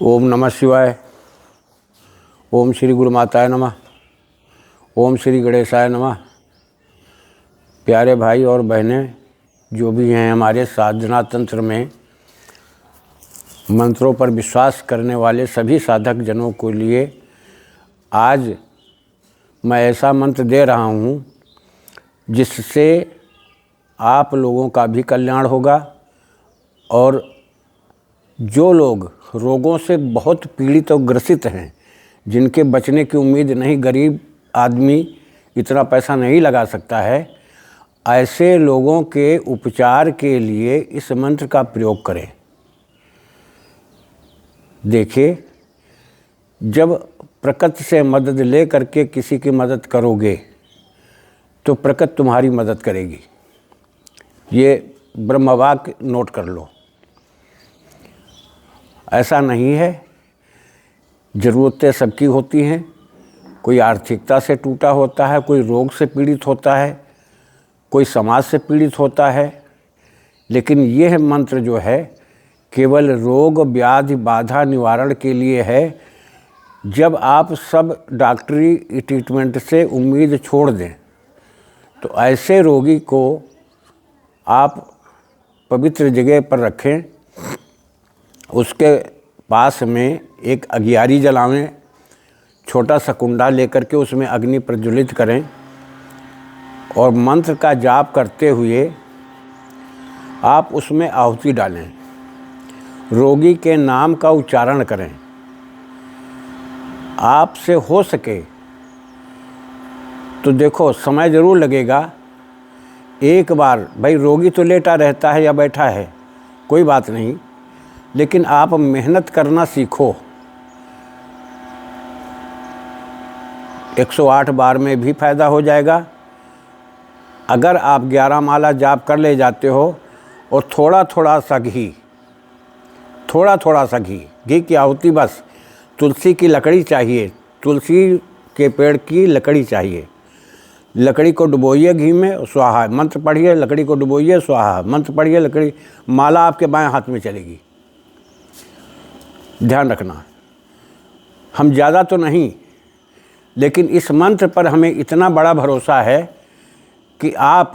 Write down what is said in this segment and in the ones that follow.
ओम नमः शिवाय। ओम श्री गुरु माताय नमः। ओम श्री गणेशाय नमः। प्यारे भाई और बहनें जो भी हैं हमारे साधना तंत्र में मंत्रों पर विश्वास करने वाले सभी साधक जनों के लिए आज मैं ऐसा मंत्र दे रहा हूँ जिससे आप लोगों का भी कल्याण होगा और जो लोग रोगों से बहुत पीड़ित और ग्रसित हैं, जिनके बचने की उम्मीद नहीं, गरीब आदमी इतना पैसा नहीं लगा सकता है, ऐसे लोगों के उपचार के लिए इस मंत्र का प्रयोग करें। देखिए, जब प्रकृति से मदद ले करके किसी की मदद करोगे तो प्रकृति तुम्हारी मदद करेगी। ये ब्रह्मवाक्य नोट कर लो। ऐसा नहीं है, ज़रूरतें सबकी होती हैं। कोई आर्थिकता से टूटा होता है, कोई रोग से पीड़ित होता है, कोई समाज से पीड़ित होता है, लेकिन यह मंत्र जो है केवल रोग व्याधि बाधा निवारण के लिए है। जब आप सब डॉक्टरी ट्रीटमेंट से उम्मीद छोड़ दें तो ऐसे रोगी को आप पवित्र जगह पर रखें, उसके पास में एक अगियारी जलावें, छोटा सा कुंडा लेकर के उसमें अग्नि प्रज्वलित करें और मंत्र का जाप करते हुए आप उसमें आहुति डालें। रोगी के नाम का उच्चारण करें। आपसे हो सके तो देखो, समय ज़रूर लगेगा। एक बार भाई, रोगी तो लेटा रहता है या बैठा है, कोई बात नहीं, लेकिन आप मेहनत करना सीखो। 108 बार में भी फायदा हो जाएगा। अगर आप 11 माला जाप कर ले जाते हो और थोड़ा थोड़ा सा घी की आहुति, बस तुलसी की लकड़ी चाहिए, तुलसी के पेड़ की लकड़ी चाहिए। लकड़ी को डुबोइए घी में, स्वाहा मंत्र पढ़िए, लकड़ी को डुबोइए, स्वाहा मंत्र पढ़िए, लकड़ी माला आपके बाएं हाथ में चलेगी। ध्यान रखना, हम ज़्यादा तो नहीं, लेकिन इस मंत्र पर हमें इतना बड़ा भरोसा है कि आप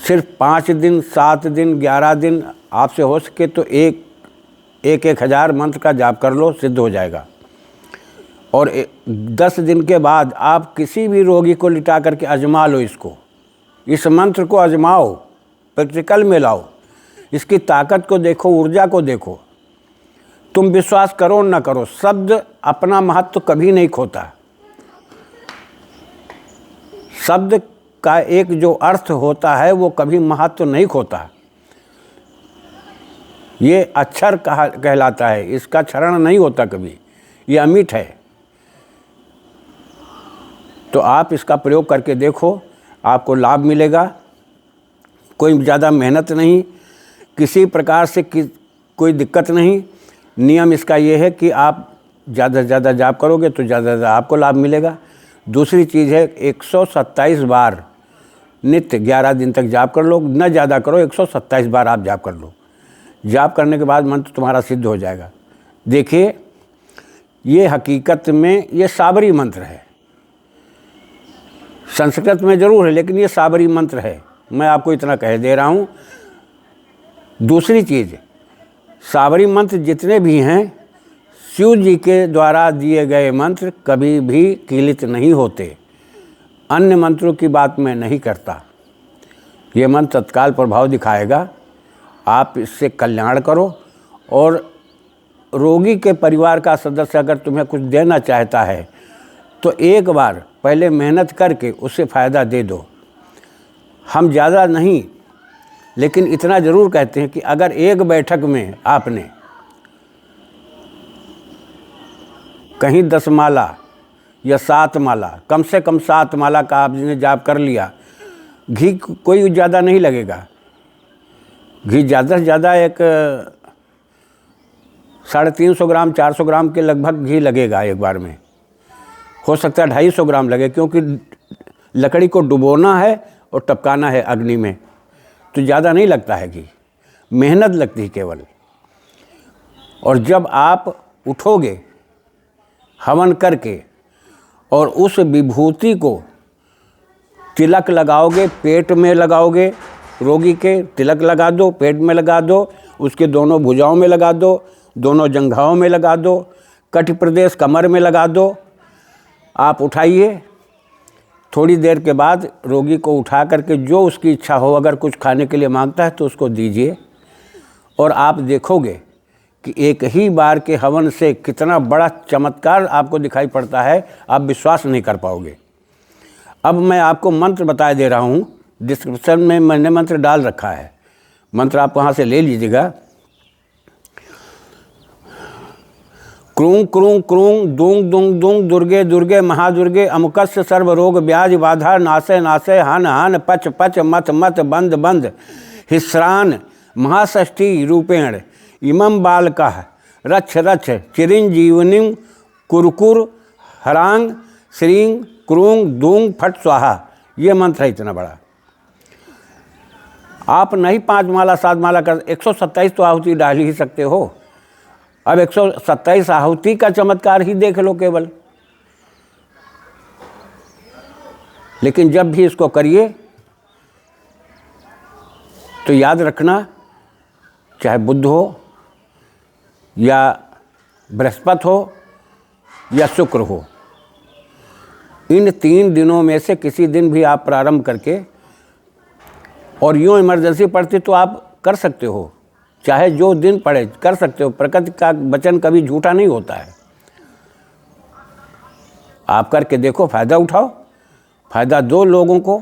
सिर्फ 5 दिन, 7 दिन, 11 दिन, आपसे हो सके तो एक 1000 मंत्र का जाप कर लो, सिद्ध हो जाएगा। और 10 दिन के बाद आप किसी भी रोगी को लिटा करके आजमा लो। इस मंत्र को आजमाओ, प्रैक्टिकल में लाओ, इसकी ताकत को देखो, ऊर्जा को देखो। तुम विश्वास करो न करो, शब्द अपना महत्व कभी नहीं खोता। शब्द का एक जो अर्थ होता है वो कभी महत्व नहीं खोता। ये अक्षर कहलाता है, इसका क्षरण नहीं होता कभी, ये अमिट है। तो आप इसका प्रयोग करके देखो, आपको लाभ मिलेगा। कोई ज़्यादा मेहनत नहीं, किसी प्रकार से कोई दिक्कत नहीं। नियम इसका ये है कि आप ज़्यादा से ज़्यादा जाप करोगे तो ज़्यादा से ज़्यादा आपको लाभ मिलेगा। दूसरी चीज़ है, 127 बार नित्य 11 दिन तक जाप कर लो, न ज़्यादा करो, 127 बार आप जाप कर लो। जाप करने के बाद मंत्र तुम्हारा सिद्ध हो जाएगा। देखिए, ये हकीकत में ये साबरी मंत्र है। संस्कृत में ज़रूर है, लेकिन ये साबरी मंत्र है। मैं आपको इतना कह दे रहा हूँ। दूसरी चीज़, साबरी मंत्र जितने भी हैं, शिव जी के द्वारा दिए गए मंत्र कभी भी कीलित नहीं होते। अन्य मंत्रों की बात मैं नहीं करता। ये मंत्र तत्काल प्रभाव दिखाएगा। आप इससे कल्याण करो। और रोगी के परिवार का सदस्य अगर तुम्हें कुछ देना चाहता है तो एक बार पहले मेहनत करके उससे फ़ायदा दे दो। हम ज़्यादा नहीं, लेकिन इतना ज़रूर कहते हैं कि अगर एक बैठक में आपने कहीं 10 माला या 7 माला, कम से कम 7 माला का आपने जाप कर लिया, घी कोई ज़्यादा नहीं लगेगा। घी ज़्यादा से ज़्यादा एक 350 ग्राम 400 ग्राम के लगभग घी लगेगा एक बार में। हो सकता है 250 ग्राम लगे, क्योंकि लकड़ी को डुबोना है और टपकाना है अग्नि में, तो ज़्यादा नहीं लगता है घी, मेहनत लगती है केवल। और जब आप उठोगे हवन करके और उस विभूति को तिलक लगाओगे, पेट में लगाओगे, रोगी के तिलक लगा दो, पेट में लगा दो, उसके दोनों भुजाओं में लगा दो, दोनों जंघाओं में लगा दो, कटी प्रदेश कमर में लगा दो। आप उठाइए, थोड़ी देर के बाद रोगी को उठा करके जो उसकी इच्छा हो, अगर कुछ खाने के लिए मांगता है तो उसको दीजिए, और आप देखोगे कि एक ही बार के हवन से कितना बड़ा चमत्कार आपको दिखाई पड़ता है, आप विश्वास नहीं कर पाओगे। अब मैं आपको मंत्र बता दे रहा हूँ, डिस्क्रिप्शन में मैंने मंत्र डाल रखा है, मंत्र आप वहाँ से ले लीजिएगा। क्रूं क्रूं क्रूं दूंग दूंग दूंग दुर्गे दुर्गे महादुर्गे अमुकस्य सर्व रोग व्याज बाधा नासे नासे हन हन पच पच मत मत बंद बंद हिस्रान महाषष्ठी रूपेण इमं बालकः रक्ष रक्ष चिरंजीवनिं कुरकुर हरांग श्रीं क्रूं दूंग फट स्वाहा। ये मंत्र है इतना बड़ा। आप नहीं 5 माला 7 माला कर, 127 तो आहुति डाल ही सकते हो। अब 127 आहुति का चमत्कार ही देख लो केवल। लेकिन जब भी इसको करिए तो याद रखना, चाहे बुध हो या बृहस्पति हो या शुक्र हो, इन 3 दिनों में से किसी दिन भी आप प्रारंभ करके, और यूँ इमरजेंसी पड़ती तो आप कर सकते हो, चाहे जो दिन पड़े कर सकते हो। प्रकृति का वचन कभी झूठा नहीं होता है। आप करके देखो, फ़ायदा उठाओ, फ़ायदा दो लोगों को,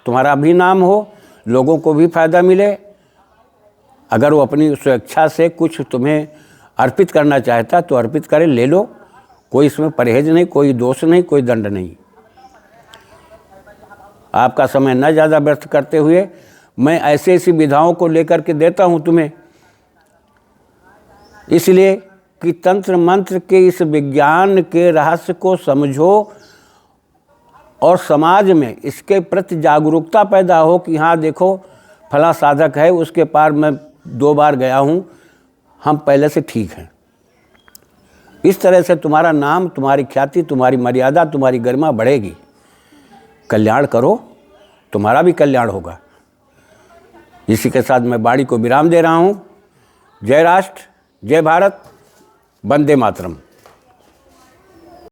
तुम्हारा भी नाम हो, लोगों को भी फ़ायदा मिले। अगर वो अपनी स्वेच्छा से कुछ तुम्हें अर्पित करना चाहता तो अर्पित करे, ले लो, कोई इसमें परहेज नहीं, कोई दोष नहीं, कोई दंड नहीं। आपका समय न ज़्यादा व्यर्थ करते हुए मैं ऐसी ऐसी विधाओं को लेकर के देता हूँ तुम्हें, इसलिए कि तंत्र मंत्र के इस विज्ञान के रहस्य को समझो और समाज में इसके प्रति जागरूकता पैदा हो कि हाँ देखो फला साधक है, उसके पार मैं 2 बार गया हूँ, हम पहले से ठीक हैं। इस तरह से तुम्हारा नाम, तुम्हारी ख्याति, तुम्हारी मर्यादा, तुम्हारी गरिमा बढ़ेगी। कल्याण करो, तुम्हारा भी कल्याण होगा। इसी के साथ मैं वाणी को विराम दे रहा हूँ। जय राष्ट्र, जय भारत, वंदे मातरम।